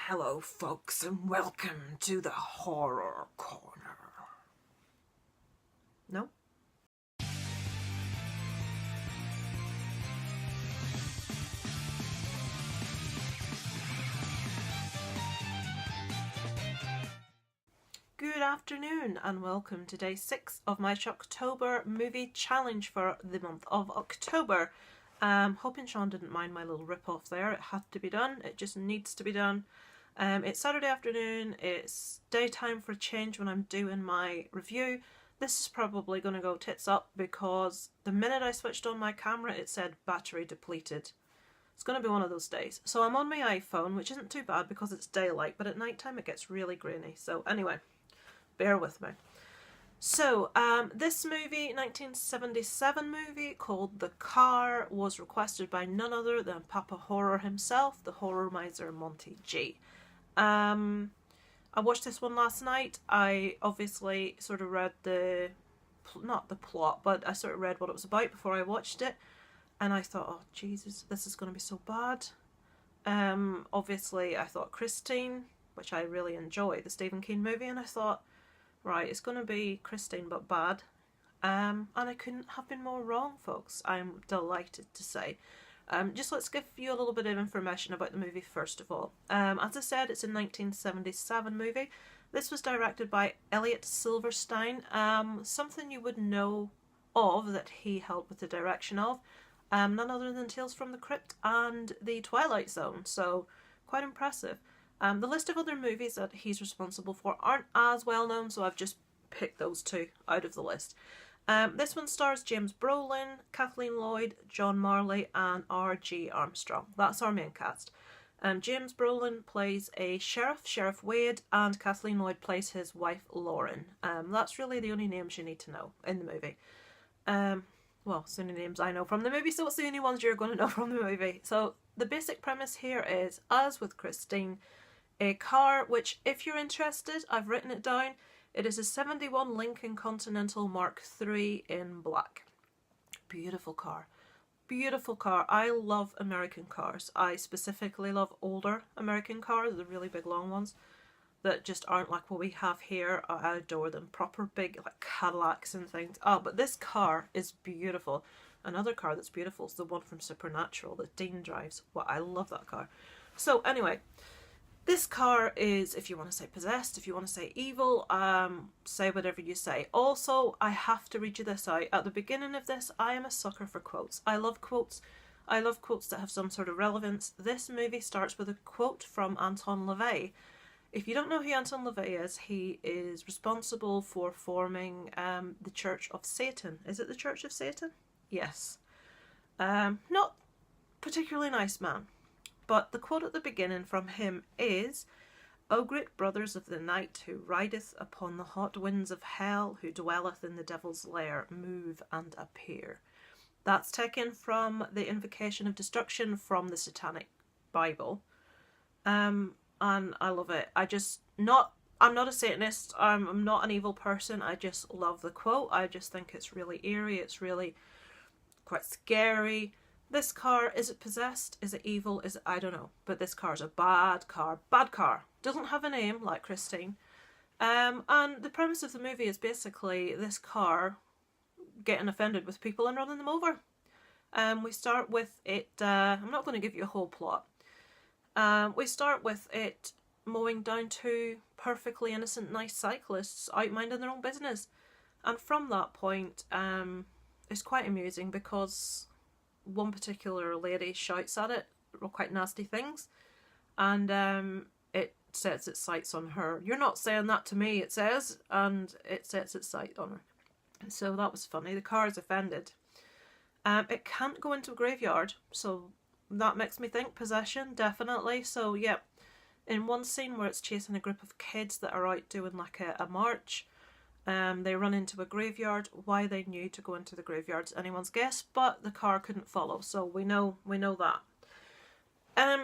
Hello folks and welcome to the Horror Corner. No? Good afternoon and welcome to day 6 of my Shocktober movie challenge for the month of October. Hoping Sean didn't mind my little rip-off there. It had to be done. It just needs to be done. It's Saturday afternoon. It's daytime for a change when I'm doing my review. This is probably going to go tits up because the minute I switched on my camera it said battery depleted. It's going to be one of those days. So I'm on my iPhone, which isn't too bad because it's daylight, but at night time it gets really grainy. So anyway, bear with me. So, this movie, 1977 movie called The Car, was requested by none other than Papa Horror himself, the Horror Miser Monty G. I watched this one last night. I obviously sort of read not the plot, but I sort of read what it was about before I watched it. And I thought, oh Jesus, this is going to be so bad. Obviously I thought Christine, which I really enjoy, the Stephen King movie, and I thought, right, it's going to be Christine but bad. And I couldn't have been more wrong, folks. I'm delighted to say. Just let's give you a little bit of information about the movie first of all. As I said, it's a 1977 movie. This was directed by Elliot Silverstein. Something you would know of that he helped with the direction of. None other than Tales from the Crypt and The Twilight Zone. So, quite impressive. The list of other movies that he's responsible for aren't as well known, so I've just picked those two out of the list. This one stars James Brolin, Kathleen Lloyd, John Marley and R.G. Armstrong. That's our main cast. James Brolin plays a sheriff, Sheriff Wade, and Kathleen Lloyd plays his wife Lauren. That's really the only names you need to know in the movie. Well, it's the only names I know from the movie, so it's the only ones you're going to know from the movie. So the basic premise here is, as with Christine, a car which, if you're interested, I've written it down. It is a 71 Lincoln Continental Mark III in black. Beautiful car. Beautiful car. I love American cars. I specifically love older American cars, the really big long ones that just aren't like what we have here. I adore them. Proper big like Cadillacs and things. Oh, but this car is beautiful. Another car that's beautiful is the one from Supernatural that Dean drives. Well, I love that car. So anyway, this car is, if you want to say possessed, if you want to say evil, say whatever you say. Also, I have to read you this out. At the beginning of this, I am a sucker for quotes. I love quotes. I love quotes that have some sort of relevance. This movie starts with a quote from Anton LaVey. If you don't know who Anton LaVey is, he is responsible for forming the Church of Satan. Is it the Church of Satan? Yes. Not particularly nice man. But the quote at the beginning from him is, "O great brothers of the night, who rideth upon the hot winds of hell, who dwelleth in the devil's lair, move and appear." That's taken from the Invocation of Destruction from the Satanic Bible. And I love it. I'm not a Satanist, I'm not an evil person, I just love the quote. I just think it's really eerie, it's really quite scary. This car, is it possessed? Is it evil? Is it, I don't know. But this car's a bad car. Bad car. Doesn't have a name like Christine. And the premise of the movie is basically this car getting offended with people and running them over. We start with it, I'm not going to give you a whole plot. We start with it mowing down two perfectly innocent, nice cyclists out minding their own business. And from that point, it's quite amusing because one particular lady shouts at it quite nasty things, and it sets its sights on her. "You're not saying that to me," it says, and it sets its sight on her. So that was funny. The car is offended. It can't go into a graveyard, so that makes me think possession, definitely. So yeah, in one scene where it's chasing a group of kids that are out doing like a march, they run into a graveyard. Why they knew to go into the graveyard's anyone's guess, but the car couldn't follow, so we know that.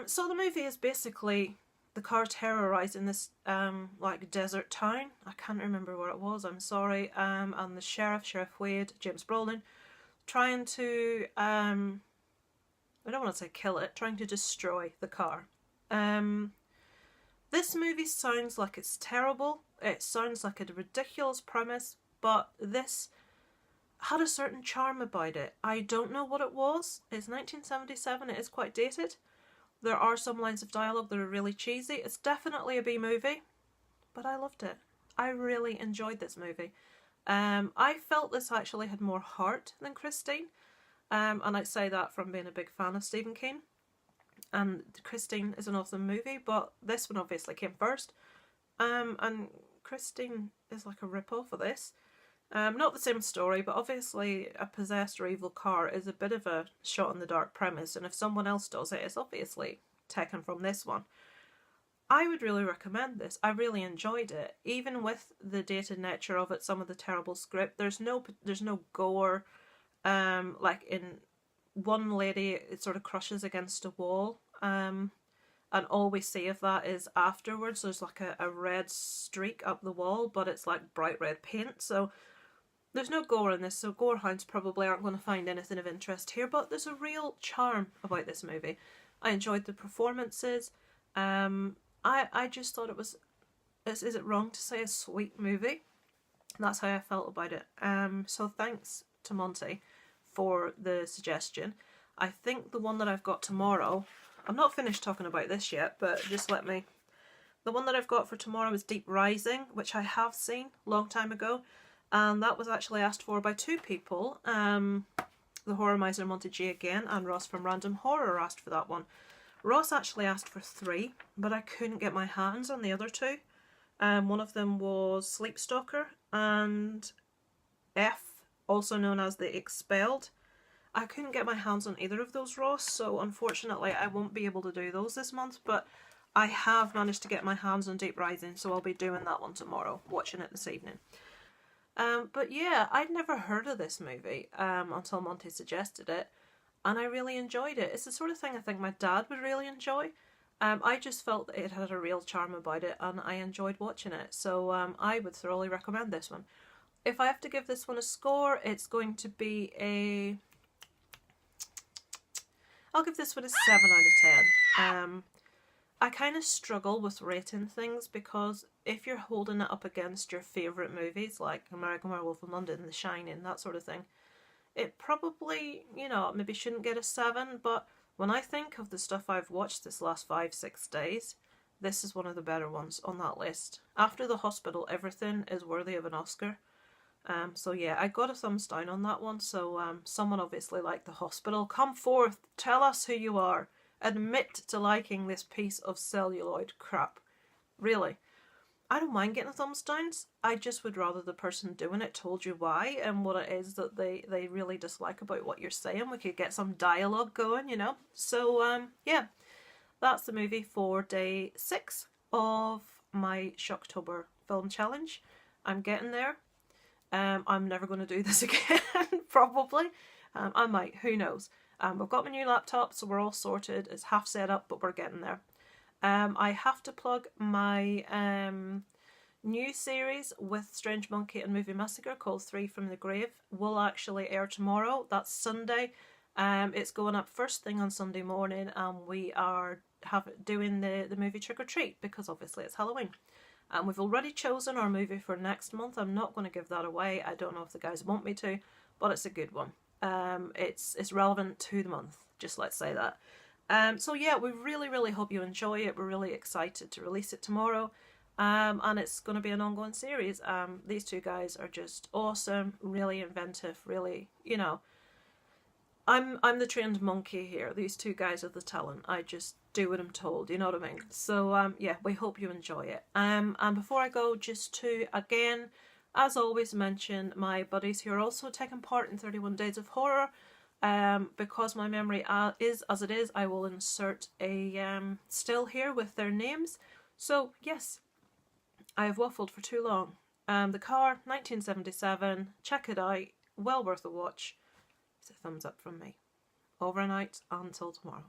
So the movie is basically the car terrorising this like desert town. I can't remember where it was, I'm sorry. And the Sheriff Wade, James Brolin, trying to I don't want to say kill it, trying to destroy the car. This movie sounds like it's terrible. It sounds like a ridiculous premise, but this had a certain charm about it. I don't know what it was. It's 1977. It is quite dated. There are some lines of dialogue that are really cheesy. It's definitely a B movie, but I loved it. I really enjoyed this movie. I felt this actually had more heart than Christine. And I'd say that from being a big fan of Stephen King. And Christine is an awesome movie, but this one obviously came first. And Christine is like a rip-off of this. Not the same story, but obviously a possessed or evil car is a bit of a shot-in-the-dark premise, and if someone else does it, it's obviously taken from this one. I would really recommend this. I really enjoyed it. Even with the dated nature of it, some of the terrible script, there's no gore. Like in one lady, it sort of crushes against a wall, and all we see of that is afterwards there's like a red streak up the wall, but it's like bright red paint, so there's no gore in this, so gore hounds probably aren't going to find anything of interest here, but there's a real charm about this movie. I enjoyed the performances. I just thought it was, is it wrong to say a sweet movie? That's how I felt about it. So thanks to Monty for the suggestion. I think the one that I've got tomorrow, I'm not finished talking about this yet, but just let me. The one that I've got for tomorrow is Deep Rising, which I have seen a long time ago, and that was actually asked for by two people. The Horror Miser Monty G again, and Ross from Random Horror asked for that one. Ross actually asked for 3, but I couldn't get my hands on the other 2. One of them was Sleep Stalker and F, also known as The Expelled. I couldn't get my hands on either of those, Ross, so unfortunately I won't be able to do those this month, but I have managed to get my hands on Deep Rising, so I'll be doing that one tomorrow, watching it this evening. But yeah, I'd never heard of this movie until Monty suggested it, and I really enjoyed it. It's the sort of thing I think my dad would really enjoy. I just felt that it had a real charm about it, and I enjoyed watching it, so I would thoroughly recommend this one. If I have to give this one a score, it's going to be a... I'll give this one a 7 out of 10. I kind of struggle with rating things because if you're holding it up against your favourite movies like American Werewolf in London, The Shining, that sort of thing, it probably, you know, maybe shouldn't get a 7, but when I think of the stuff I've watched this last 5-6 days, this is one of the better ones on that list. After The Hospital, everything is worthy of an Oscar. So yeah, I got a thumbs down on that one, so someone obviously liked The Hospital. Come forth, tell us who you are. Admit to liking this piece of celluloid crap. Really. I don't mind getting thumbs downs, I just would rather the person doing it told you why and what it is that they really dislike about what you're saying. We could get some dialogue going, you know. So yeah, that's the movie for day 6 of my Shocktober film challenge. I'm getting there. I'm never going to do this again, probably. I might, who knows. I've got my new laptop, so we're all sorted. It's half set up, but we're getting there. I have to plug my new series with Strange Monkey and Movie Massacre called 3 from the Grave. Will actually air tomorrow. That's Sunday. It's going up first thing on Sunday morning, and we are doing the movie Trick or Treat because obviously it's Halloween. And we've already chosen our movie for next month. I'm not going to give that away. I don't know if the guys want me to, but it's a good one. It's relevant to the month, just let's say that. So yeah, we really hope you enjoy it. We're really excited to release it tomorrow. And it's going to be an ongoing series. These two guys are just awesome, really inventive, really, you know. I'm the trained monkey here. These two guys are the talent. I just do what I'm told, you know what I mean? So yeah, we hope you enjoy it. And before I go, just to again, as always, mention my buddies who are also taking part in 31 Days of Horror. Because my memory is as it is, I will insert a still here with their names. So yes, I have waffled for too long. The Car, 1977. Check it out. Well worth a watch. It's a thumbs up from me. Over and out until tomorrow.